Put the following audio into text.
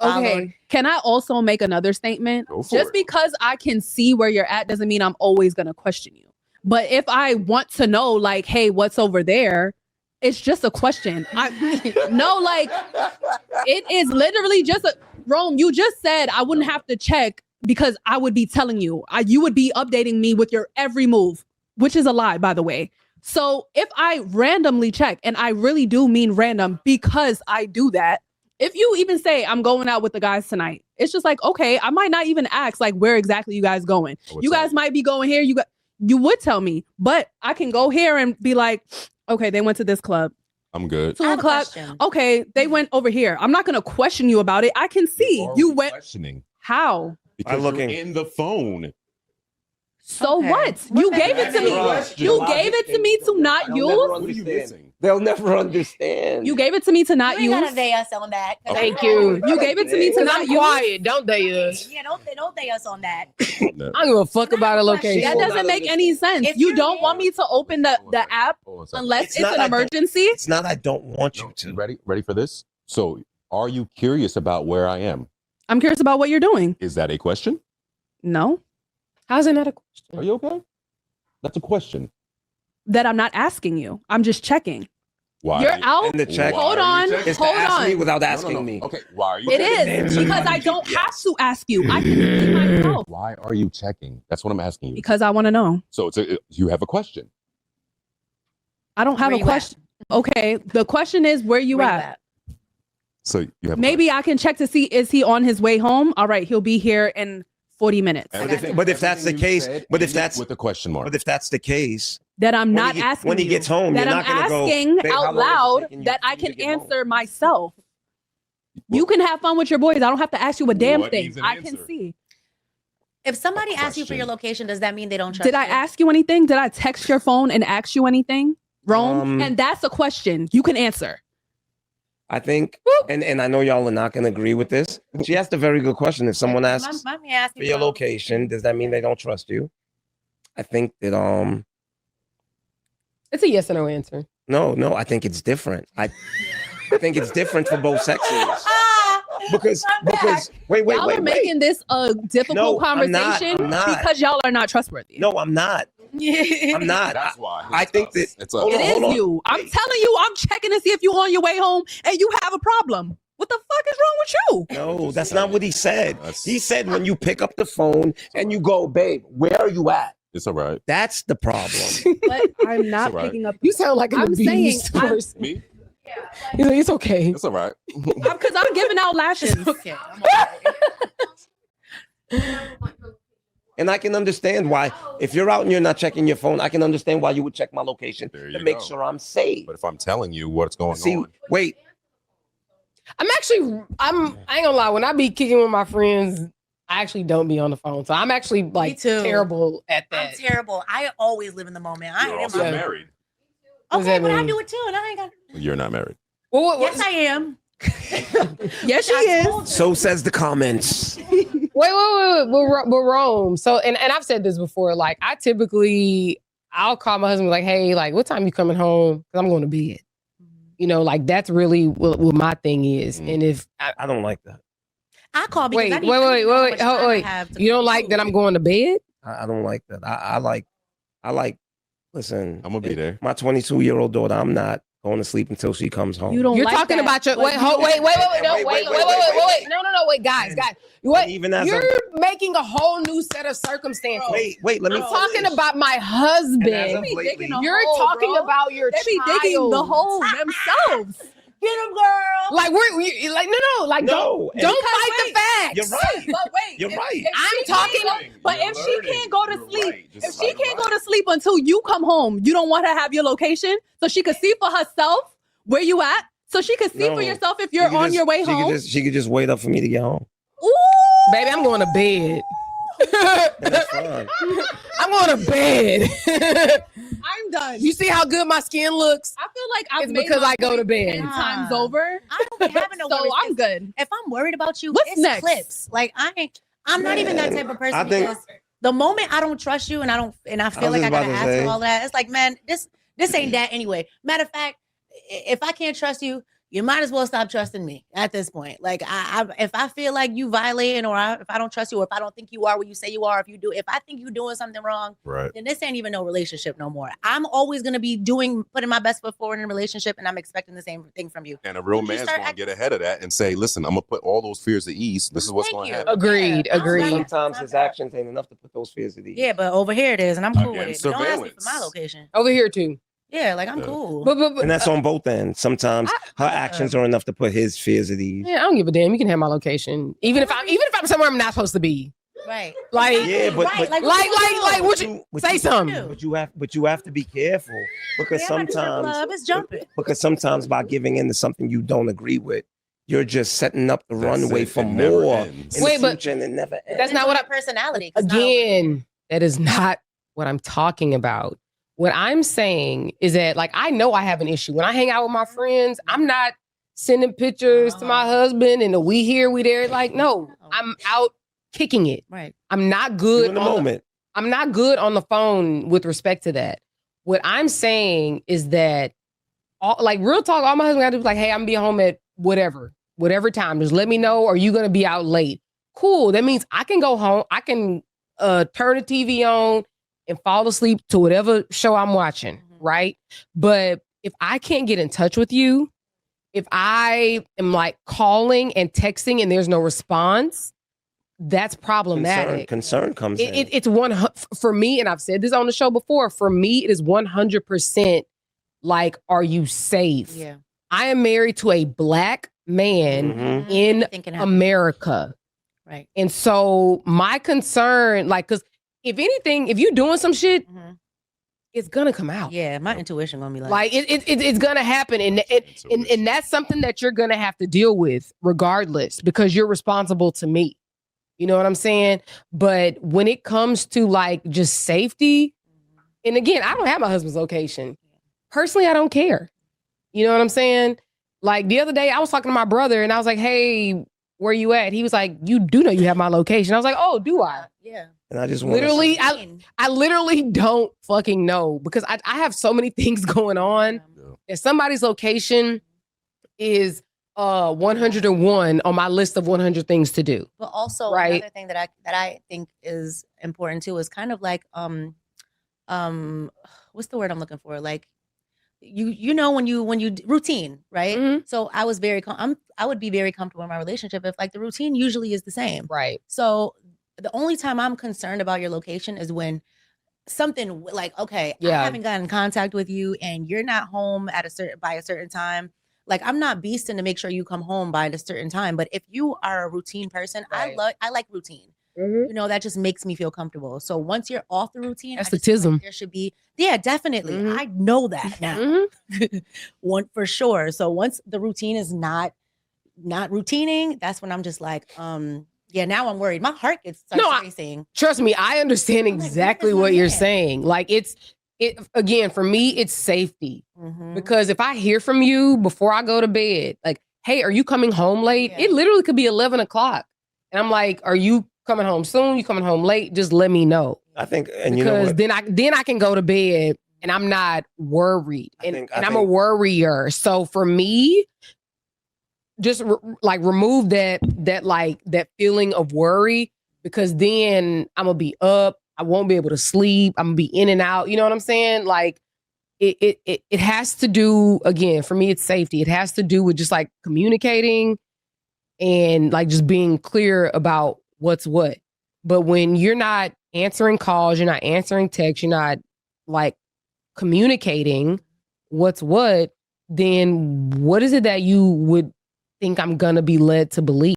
Okay. Can I also make another statement? Just because I can see where you're at doesn't mean I'm always going to question you. But if I want to know, like, hey, what's over there? It's just a question. No, like, it is literally just a Rome. You just said I wouldn't have to check because I would be telling you. You would be updating me with your every move, which is a lie, by the way. So if I randomly check, and I really do mean random because I do that, if you even say I'm going out with the guys tonight, it's just like, okay, I might not even ask like where exactly you guys going. You guys might be going here. You would tell me, but I can go here and be like, okay, they went to this club. I'm good. 2 o'clock. Okay, they went over here. I'm not going to question you about it. I can see you went. Questioning. How? Because you're in the phone. So what? You gave it to me. You gave it to me to not use. What are you missing? They'll never understand. You gave it to me to not use. You gotta day us on that. Thank you. You gave it to me to not use. Quiet. Don't day us. Yeah, don't day us on that. I don't give a fuck about a location. That doesn't make any sense. You don't want me to open the app unless it's an emergency. It's not I don't want you to. Ready for this? So, are you curious about where I am? I'm curious about what you're doing. Is that a question? No. How's it not a question? Are you okay? That's a question. That I'm not asking you. I'm just checking. Why? You're out. And the check. Hold on. It's Hold to ask on. me without asking me. Okay. Why are you? It is because I don't have to ask you. I can see myself. Why are you checking? That's what I'm asking you. Because I want to know. So you have a question. I don't have a question. Okay. The question is where you at? So you have. Maybe I can check to see is he on his way home? All right. He'll be here in 40 minutes. But if that's the case, with a question mark. But if that's the case, that I'm not asking when he gets home, that you're I'm not gonna asking go, out loud that I can answer myself. You can have fun with your boys. I don't have to ask you a damn thing. I can see. If somebody asks you for your location, does that mean they don't trust you? Did I ask you anything? Did I text your phone and ask you anything? Rome? And that's a question you can answer. I think, and I know y'all are not going to agree with this. She asked a very good question. If someone asks for your location, does that mean they don't trust you? I think that it's a yes or no answer. No, I think it's different. I think it's different for both sexes. Because wait. Y'all are making this a difficult conversation I'm not. because y'all are not trustworthy. No, I'm not. I'm not. That's why. I think that it is you. I'm telling you, I'm checking to see if you're on your way home and you have a problem. What the fuck is wrong with you? No, that's not what he said. He said when you pick up the phone and you go, babe, where are you at? It's all right. That's the problem. But I'm not picking up. You sound like an abused person. Me? He's like, it's okay. It's all right. Because I'm giving out lashes. Okay. And I can understand why, if you're out and you're not checking your phone, I can understand why you would check my location to make sure I'm safe. But if I'm telling you what's going on. Wait. I ain't gonna lie. When I be kicking with my friends, I actually don't be on the phone. So I'm actually like terrible at that. I'm terrible. I always live in the moment. You're also married. Okay, but I do it too, and I ain't got. You're not married. Yes, I am. Yes, she is. So says the comments. Wait. We're Rome. So, and I've said this before. Like, I'll call my husband like, hey, like, what time you coming home? Because I'm going to bed. You know, like, that's really what my thing is. And if I don't like that. I call because wait. You don't like that I'm going to bed? I don't like that. I like. Listen, I'm gonna be there. My 22-year-old daughter, I'm not going to sleep until she comes home. You don't. You're like talking that. about your wait, guys. What? Even as you're making a whole new set of circumstances. Wait, let me. I'm talking about my husband. You're talking about your child. They be digging the hole themselves. Get him, girl. Like don't fight the facts. You're right. But wait, You're right. I'm talking. But if she can't go to sleep, until you come home, you don't want her to have your location so she could see for herself where you at, so she could see for yourself if you're on your way home. She could just wait up for me to get home. Ooh, baby, I'm going to bed. That's fine. I'm going to bed. I'm done. You see how good my skin looks? I feel like I've it's made because my I go to point bed. 10 times over. I don't be having no worries. So I'm good. If I'm worried about you, What's it's next? clips. Like I'm not even that type of person. Because the moment I don't trust you and I feel like I gotta ask you all that, it's like, man, this ain't that anyway. Matter of fact, if I can't trust you, you might as well stop trusting me at this point. Like, if I feel like you violating, or if I don't trust you, or if I don't think you are what you say you are, if I think you're doing something wrong, then this ain't even no relationship no more. I'm always gonna be putting my best foot forward in a relationship, and I'm expecting the same thing from you. And a real man's going to get ahead of that and say, listen, I'm going to put all those fears at ease. This is what's going to happen. Agreed. Sometimes his actions ain't enough to put those fears at ease. Yeah, but over here it is, and I'm cool with it. Don't ask me for my Surveillance. location. Over here too. Yeah, like I'm cool. But And that's on both ends. Sometimes her actions are enough to put his fears at ease. yeah, I don't give a damn. You can have my location, even if I'm somewhere I'm not supposed to be. Right. Like, Yeah, but like, what you say something? But you have to be careful because it's jumping. because sometimes by giving in to something you don't agree with, you're just setting up the runway for more in the future, and it never ends. That's not what I personality. Again, that is not what I'm talking about. What I'm saying is that, like, I know I have an issue. When I hang out with my friends, I'm not sending pictures to my husband and we here, we there. Like, no, I'm out kicking it. Right. I'm not good in the moment. I'm not good on the phone with respect to that. What I'm saying is that, like, real talk, all my husband got to do is like, hey, I'm gonna be home at whatever time. Just let me know. Are you gonna be out late? Cool. That means I can go home. I can turn the TV on and fall asleep to whatever show I'm watching, right? But if I can't get in touch with you, if I am like calling and texting and there's no response, that's problematic. Concern comes in. It's for me, and I've said this on the show before, for me, it is 100% like, are you safe? Yeah. I am married to a Black man in America. Right. And so my concern, like, because if anything, if you're doing some shit, it's gonna come out. Yeah, my intuition gonna be like it's gonna happen, and that's something that you're gonna have to deal with regardless, because you're responsible to me. You know what I'm saying? But when it comes to like just safety, and again, I don't have my husband's location. Personally, I don't care. You know what I'm saying? Like the other day, I was talking to my brother, and I was like, "Hey, where you at?" He was like, "You do know you have my location." I was like, "Oh, do I?" Yeah. And I just literally, I literally don't fucking know, because I have so many things going on. If somebody's location is 101 on my list of 100 things to do. But also another thing that I think is important too is kind of like what's the word I'm looking for? Like you know when you routine, right? So I was I would be very comfortable in my relationship if like the routine usually is the same. Right. So the only time I'm concerned about your location is when something like, okay, I haven't gotten in contact with you and you're not home by a certain time. Like, I'm not beasting to make sure you come home by a certain time. But if you are a routine person, I like routine. You know, that just makes me feel comfortable. So once you're off the routine, esthetism. There should be, definitely. I know that now. One for sure. So once the routine is not routining, that's when I'm just like, now I'm worried. My heart starts racing. Trust me, I understand exactly what you're saying. Like again, for me, it's safety. Because if I hear from you before I go to bed, like, hey, are you coming home late? It literally could be 11 o'clock. And I'm like, are you coming home soon? You coming home late? Just let me know. I think, and because you know what? then I can go to bed and I'm not worried. And I'm a worrier. So for me, just remove that feeling of worry, because then I'm gonna be up. I won't be able to sleep. I'm gonna be in and out. You know what I'm saying? Like it has to do, again, for me, it's safety. It has to do with just like communicating and like just being clear about what's what. But when you're not answering calls, you're not answering texts, you're not like communicating what's what, then what is it that you would think I'm gonna be led to believe?